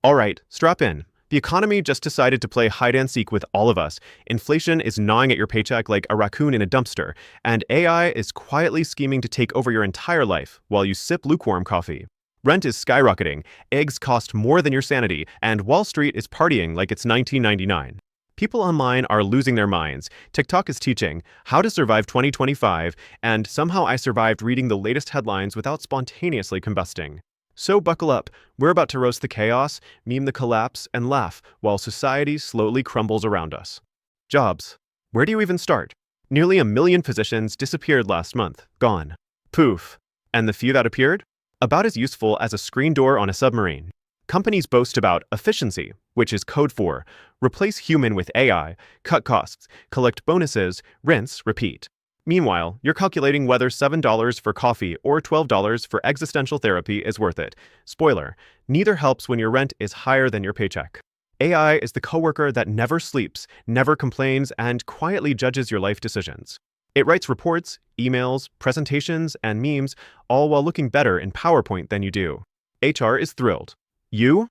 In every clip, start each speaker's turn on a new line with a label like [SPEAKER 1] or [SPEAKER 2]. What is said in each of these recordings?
[SPEAKER 1] Alright, strap in. The economy just decided to play hide and seek with all of us. Inflation is gnawing at your paycheck like a raccoon in a dumpster, and AI is quietly scheming to take over your entire life while you sip lukewarm coffee. Rent is skyrocketing, eggs cost more than your sanity, and Wall Street is partying like it's 1999. People online are losing their minds. TikTok is teaching how to survive 2025, and somehow I survived reading the latest headlines without spontaneously combusting. So buckle up, we're about to roast the chaos, meme the collapse, and laugh while society slowly crumbles around us. Jobs. Where do you even start? Nearly 1 million positions disappeared last month. Gone. Poof. And the few that appeared? About as useful as a screen door on a submarine. Companies boast about efficiency, which is code for replace human with AI, cut costs, collect bonuses, rinse, repeat. Meanwhile, you're calculating whether $7 for coffee or $12 for existential therapy is worth it. Spoiler, neither helps when your rent is higher than your paycheck. AI is the coworker that never sleeps, never complains, and quietly judges your life decisions. It writes reports, emails, presentations, and memes, all while looking better in PowerPoint than you do. HR is thrilled. You're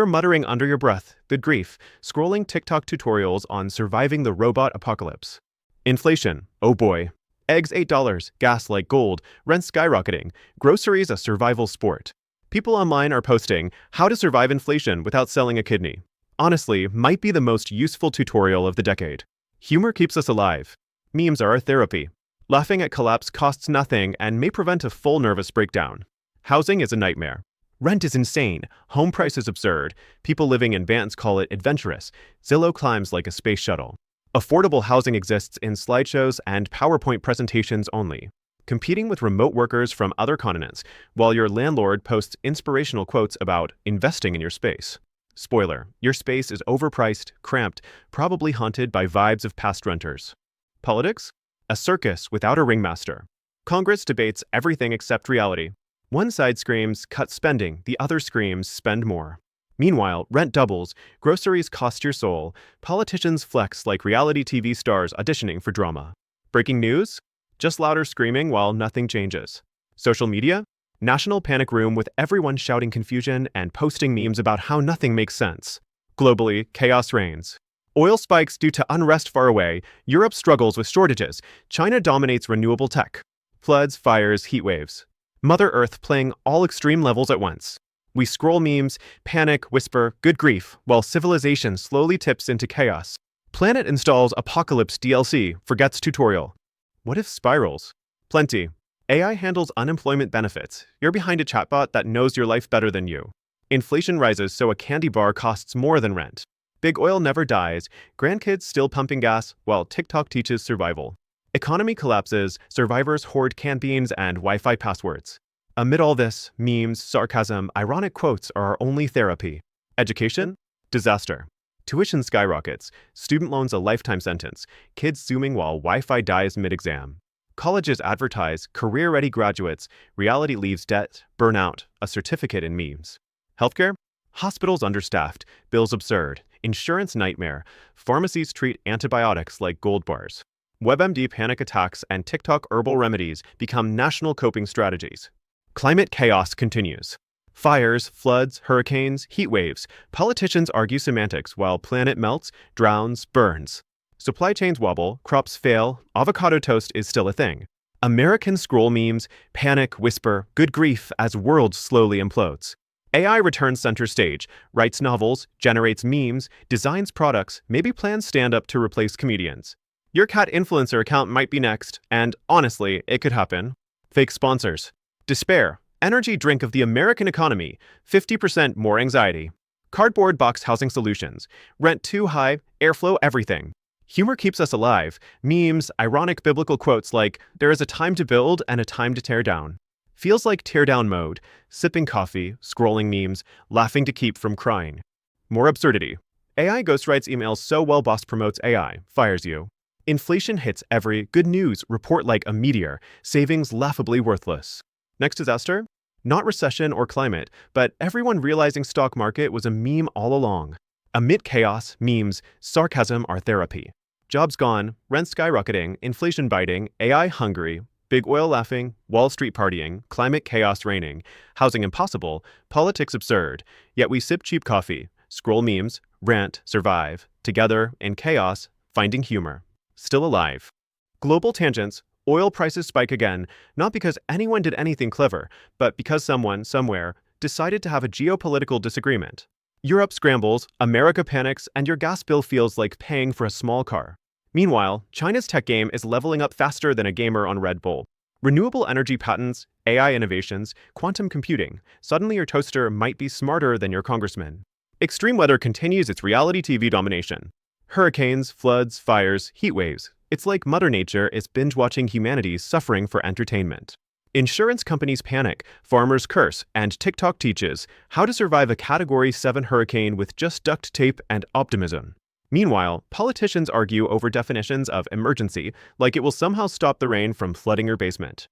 [SPEAKER 1] muttering under your breath, good grief, scrolling TikTok tutorials on surviving the robot apocalypse. Inflation, oh boy. Eggs $8, gas like gold, rent skyrocketing, groceries a survival sport. People online are posting how to survive inflation without selling a kidney. Honestly, might be the most useful tutorial of the decade. Humor keeps us alive. Memes are our therapy. Laughing at collapse costs nothing and may prevent a full nervous breakdown. Housing is a nightmare. Rent is insane. Home price is absurd. People living in vans call it adventurous. Zillow climbs like a space shuttle. Affordable housing exists in slideshows and PowerPoint presentations only, competing with remote workers from other continents, while your landlord posts inspirational quotes about investing in your space. Spoiler, your space is overpriced, cramped, probably haunted by vibes of past renters. Politics? A circus without a ringmaster. Congress debates everything except reality. One side screams, cut spending, the other screams, spend more. Meanwhile, rent doubles, groceries cost your soul, politicians flex like reality TV stars auditioning for drama. Breaking news? Just louder screaming while nothing changes. Social media? National panic room with everyone shouting confusion and posting memes about how nothing makes sense. Globally, chaos reigns. Oil spikes due to unrest far away, Europe struggles with shortages, China dominates renewable tech. Floods, fires, heat waves. Mother Earth playing all extreme levels at once. We scroll memes, panic, whisper, good grief, while civilization slowly tips into chaos. Planet installs Apocalypse DLC, forgets tutorial. What if spirals? Plenty. AI handles unemployment benefits. You're behind a chatbot that knows your life better than you. Inflation rises so a candy bar costs more than rent. Big oil never dies, grandkids still pumping gas, while TikTok teaches survival. Economy collapses, survivors hoard canned beans and Wi-Fi passwords. Amid all this, memes, sarcasm, ironic quotes are our only therapy. Education? Disaster. Tuition skyrockets, student loans a lifetime sentence, kids zooming while Wi-Fi dies mid-exam. Colleges advertise career-ready graduates, reality leaves debt, burnout, a certificate in memes. Healthcare? Hospitals understaffed, bills absurd, insurance nightmare, pharmacies treat antibiotics like gold bars. WebMD panic attacks and TikTok herbal remedies become national coping strategies. Climate chaos continues. Fires, floods, hurricanes, heat waves. Politicians argue semantics while planet melts, drowns, burns. Supply chains wobble, crops fail, avocado toast is still a thing. American scroll memes, panic, whisper, good grief as world slowly implodes. AI returns center stage, writes novels, generates memes, designs products, maybe plans stand up to replace comedians. Your cat influencer account might be next, and honestly, it could happen. Fake sponsors. Despair. Energy drink of the American economy. 50% more anxiety. Cardboard box housing solutions. Rent too high, airflow everything. Humor keeps us alive. Memes, ironic biblical quotes like, there is a time to build and a time to tear down. Feels like tear-down mode. Sipping coffee, scrolling memes, laughing to keep from crying. More absurdity. AI ghostwrites emails so well boss promotes AI, fires you. Inflation hits every good news report like a meteor, savings laughably worthless. Next disaster? Not recession or climate, but everyone realizing stock market was a meme all along. Amid chaos, memes, sarcasm are therapy. Jobs gone, rent skyrocketing, inflation biting, AI hungry, Big oil laughing, Wall Street partying, climate chaos reigning, housing impossible, politics absurd, yet we sip cheap coffee, scroll memes, rant, survive, together, in chaos, finding humor. Still alive. Global tangents, oil prices spike again, not because anyone did anything clever, but because someone, somewhere, decided to have a geopolitical disagreement. Europe scrambles, America panics, and your gas bill feels like paying for a small car. Meanwhile, China's tech game is leveling up faster than a gamer on Red Bull. Renewable energy patents, AI innovations, quantum computing. Suddenly your toaster might be smarter than your congressman. Extreme weather continues its reality TV domination. Hurricanes, floods, fires, heat waves. It's like Mother Nature is binge-watching humanity suffering for entertainment. Insurance companies panic, farmers curse, and TikTok teaches how to survive a Category 7 hurricane with just duct tape and optimism. Meanwhile, politicians argue over definitions of emergency, like it will somehow stop the rain from flooding your basement.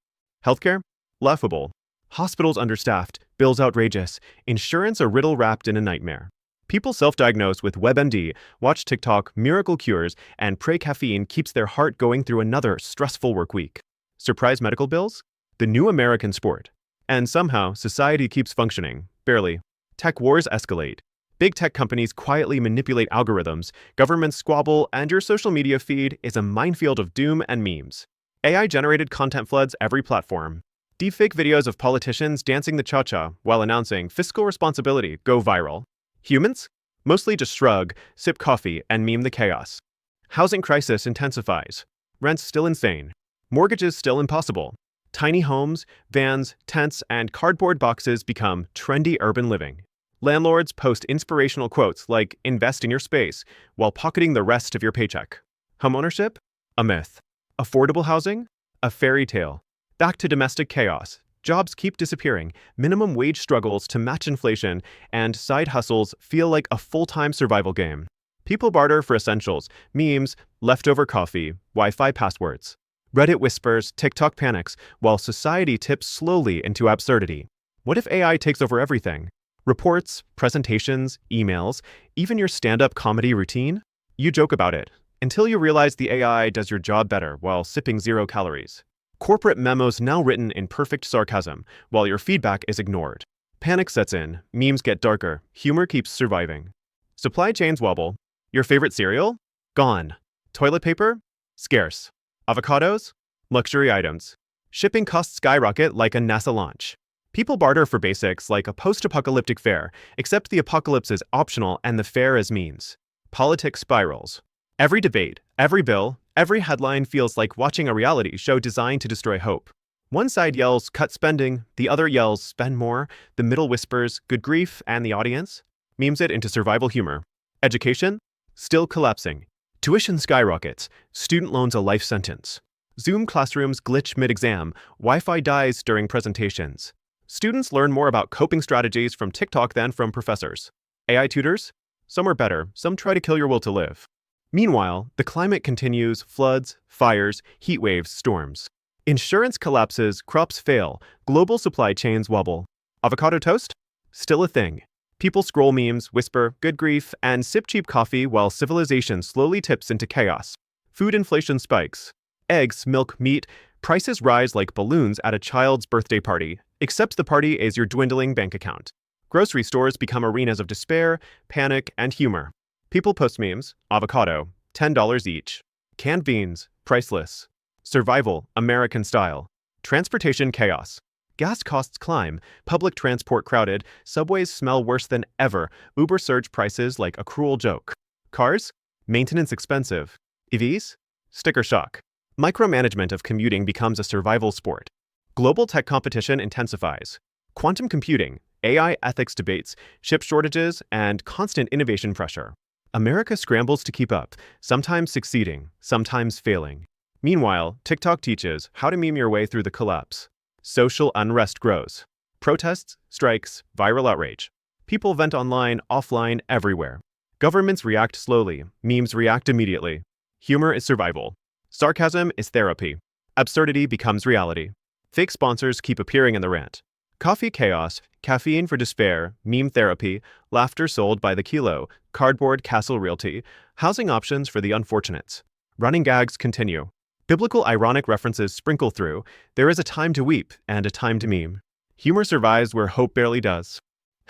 [SPEAKER 1] Healthcare? Laughable. Hospitals understaffed, bills outrageous, insurance a riddle wrapped in a nightmare. People self-diagnose with WebMD, watch TikTok, miracle cures, and pray caffeine keeps their heart going through another stressful work week. Surprise medical bills? The new American sport. And somehow, society keeps functioning. Barely. Tech wars escalate. Big tech companies quietly manipulate algorithms, governments squabble, and your social media feed is a minefield of doom and memes. AI-generated content floods every platform. Deepfake videos of politicians dancing the cha-cha while announcing fiscal responsibility go viral. Humans? Mostly just shrug, sip coffee, and meme the chaos. Housing crisis intensifies. Rent's still insane. Mortgages still impossible. Tiny homes, vans, tents, and cardboard boxes become trendy urban living. Landlords post inspirational quotes like invest in your space while pocketing the rest of your paycheck. Homeownership? A myth. Affordable housing? A fairy tale. Back to domestic chaos. Jobs keep disappearing, minimum wage struggles to match inflation, and side hustles feel like a full-time survival game. People barter for essentials, memes, leftover coffee, Wi-Fi passwords. Reddit whispers, TikTok panics, while society tips slowly into absurdity. What if AI takes over everything? Reports, presentations, emails, even your stand-up comedy routine? You joke about it, until you realize the AI does your job better while sipping 0 calories. Corporate memos now written in perfect sarcasm, while your feedback is ignored. Panic sets in, memes get darker, humor keeps surviving. Supply chains wobble. Your favorite cereal? Gone. Toilet paper? Scarce. Avocados? Luxury items. Shipping costs skyrocket like a NASA launch. People barter for basics like a post-apocalyptic fare, except the apocalypse is optional and the fare is memes. Politics spirals. Every debate, every bill, every headline feels like watching a reality show designed to destroy hope. One side yells, cut spending, the other yells, spend more, the middle whispers, good grief, and the audience memes it into survival humor. Education? Still collapsing. Tuition skyrockets, student loans a life sentence. Zoom classrooms glitch mid-exam, Wi-Fi dies during presentations. Students learn more about coping strategies from TikTok than from professors. AI tutors? Some are better, some try to kill your will to live. Meanwhile, the climate continues, floods, fires, heat waves, storms. Insurance collapses, crops fail, global supply chains wobble. Avocado toast? Still a thing. People scroll memes, whisper, good grief, and sip cheap coffee while civilization slowly tips into chaos. Food inflation spikes. Eggs, milk, meat, prices rise like balloons at a child's birthday party, except the party is your dwindling bank account. Grocery stores become arenas of despair, panic, and humor. People post memes, avocado, $10 each. Canned beans, priceless. Survival, American style. Transportation chaos. Gas costs climb, public transport crowded, subways smell worse than ever, Uber surge prices like a cruel joke. Cars? Maintenance expensive. EVs? Sticker shock. Micromanagement of commuting becomes a survival sport. Global tech competition intensifies. Quantum computing, AI ethics debates, chip shortages, and constant innovation pressure. America scrambles to keep up, sometimes succeeding, sometimes failing. Meanwhile, TikTok teaches how to meme your way through the collapse. Social unrest grows. Protests, strikes, viral outrage. People vent online, offline, everywhere. Governments react slowly, memes react immediately. Humor is survival. Sarcasm is therapy. Absurdity becomes reality. Fake sponsors keep appearing in the rant. Coffee chaos, caffeine for despair, meme therapy, laughter sold by the kilo, cardboard castle realty, housing options for the unfortunates. Running gags continue. Biblical ironic references sprinkle through. There is a time to weep and a time to meme. Humor survives where hope barely does.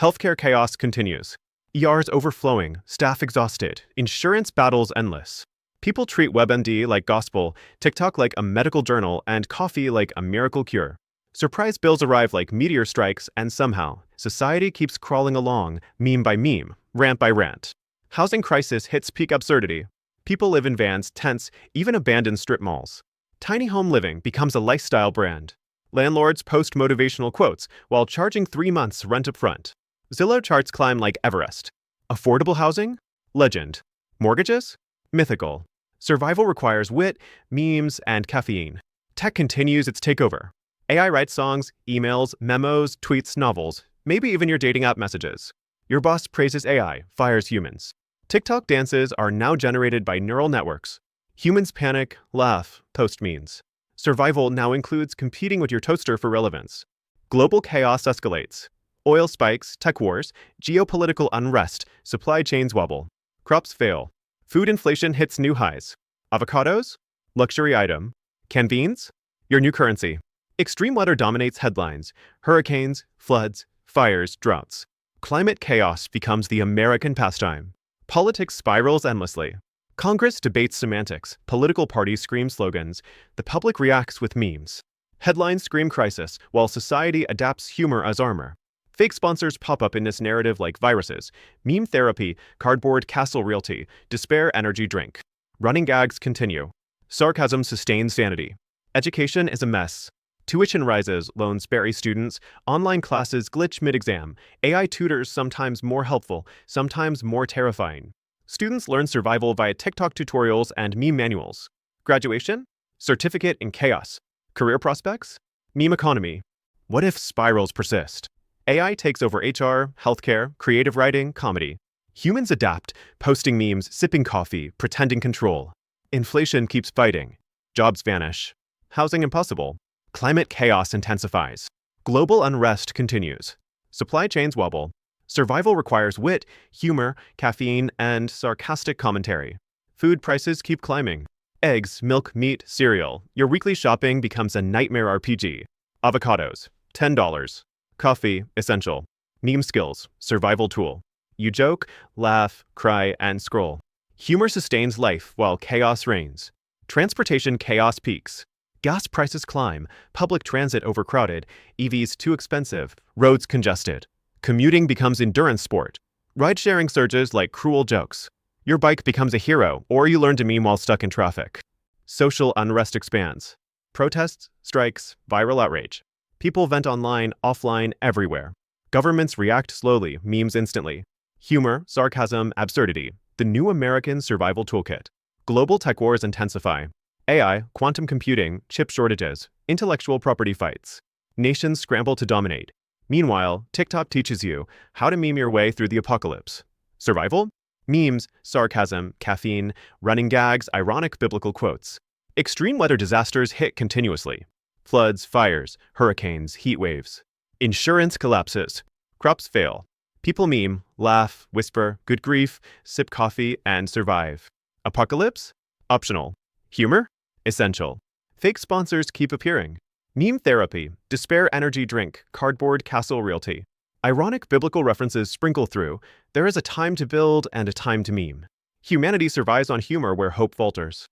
[SPEAKER 1] Healthcare chaos continues. ERs overflowing, staff exhausted, insurance battles endless. People treat WebMD like gospel, TikTok like a medical journal, and coffee like a miracle cure. Surprise bills arrive like meteor strikes, and somehow, society keeps crawling along, meme by meme, rant by rant. Housing crisis hits peak absurdity. People live in vans, tents, even abandoned strip malls. Tiny home living becomes a lifestyle brand. Landlords post motivational quotes while charging 3 months rent up front. Zillow charts climb like Everest. Affordable housing? Legend. Mortgages? Mythical. Survival requires wit, memes, and caffeine. Tech continues its takeover. AI writes songs, emails, memos, tweets, novels, maybe even your dating app messages. Your boss praises AI, fires humans. TikTok dances are now generated by neural networks. Humans panic, laugh, post memes. Survival now includes competing with your toaster for relevance. Global chaos escalates. Oil spikes, tech wars, geopolitical unrest, supply chains wobble. Crops fail. Food inflation hits new highs. Avocados? Luxury item. Canned beans? Your new currency. Extreme weather dominates headlines. Hurricanes, floods, fires, droughts. Climate chaos becomes the American pastime. Politics spirals endlessly. Congress debates semantics. Political parties scream slogans. The public reacts with memes. Headlines scream crisis, while society adapts humor as armor. Fake sponsors pop up in this narrative like viruses. Meme therapy, cardboard castle realty, despair energy drink. Running gags continue. Sarcasm sustains sanity. Education is a mess. Tuition rises, loans bury students, online classes glitch mid-exam, AI tutors sometimes more helpful, sometimes more terrifying. Students learn survival via TikTok tutorials and meme manuals. Graduation? Certificate in chaos. Career prospects? Meme economy. What if spirals persist? AI takes over HR, healthcare, creative writing, comedy. Humans adapt, posting memes, sipping coffee, pretending control. Inflation keeps fighting. Jobs vanish. Housing impossible. Climate chaos intensifies. Global unrest continues. Supply chains wobble. Survival requires wit, humor, caffeine, and sarcastic commentary. Food prices keep climbing. Eggs, milk, meat, cereal. Your weekly shopping becomes a nightmare RPG. Avocados, $10. Coffee, essential. Meme skills, survival tool. You joke, laugh, cry, and scroll. Humor sustains life while chaos reigns. Transportation chaos peaks. Gas prices climb, public transit overcrowded, EVs too expensive, roads congested. Commuting becomes endurance sport. Ride-sharing surges like cruel jokes. Your bike becomes a hero, or you learn to meme while stuck in traffic. Social unrest expands. Protests, strikes, viral outrage. People vent online, offline, everywhere. Governments react slowly, memes instantly. Humor, sarcasm, absurdity. The new American survival toolkit. Global tech wars intensify. AI, quantum computing, chip shortages, intellectual property fights. Nations scramble to dominate. Meanwhile, TikTok teaches you how to meme your way through the apocalypse. Survival? Memes, sarcasm, caffeine, running gags, ironic biblical quotes. Extreme weather disasters hit continuously. Floods, fires, hurricanes, heat waves. Insurance collapses. Crops fail. People meme, laugh, whisper, good grief, sip coffee, and survive. Apocalypse? Optional. Humor? Essential. Fake sponsors keep appearing. Meme therapy, despair energy drink, cardboard castle realty. Ironic biblical references sprinkle through. There is a time to build and a time to meme. Humanity survives on humor where hope falters.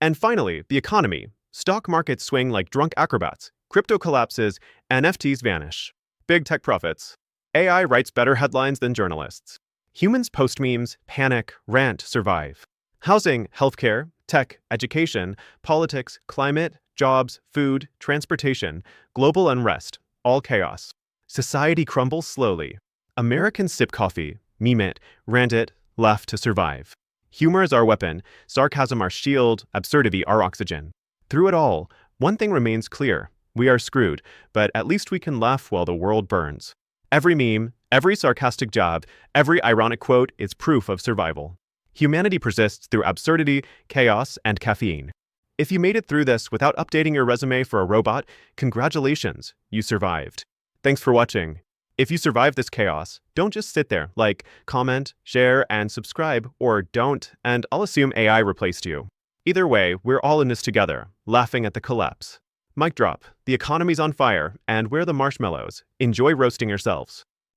[SPEAKER 1] And finally, the economy. Stock markets swing like drunk acrobats. Crypto collapses, NFTs vanish. Big tech profits. AI writes better headlines than journalists. Humans post memes, panic, rant, survive. Housing, healthcare, tech, education, politics, climate, jobs, food, transportation, global unrest, all chaos. Society crumbles slowly. Americans sip coffee, meme it, rant it, laugh to survive. Humor is our weapon, sarcasm our shield, absurdity our oxygen. Through it all, one thing remains clear. We are screwed, but at least we can laugh while the world burns. Every meme, every sarcastic jab, every ironic quote is proof of survival. Humanity persists through absurdity, chaos, and caffeine. If you made it through this without updating your resume for a robot, congratulations, you survived. Thanks for watching. If you survived this chaos, don't just sit there. Like, comment, share, and subscribe, or don't, and I'll assume AI replaced you. Either way, we're all in this together, laughing at the collapse. Mic drop, the economy's on fire, and we're the marshmallows. Enjoy roasting yourselves.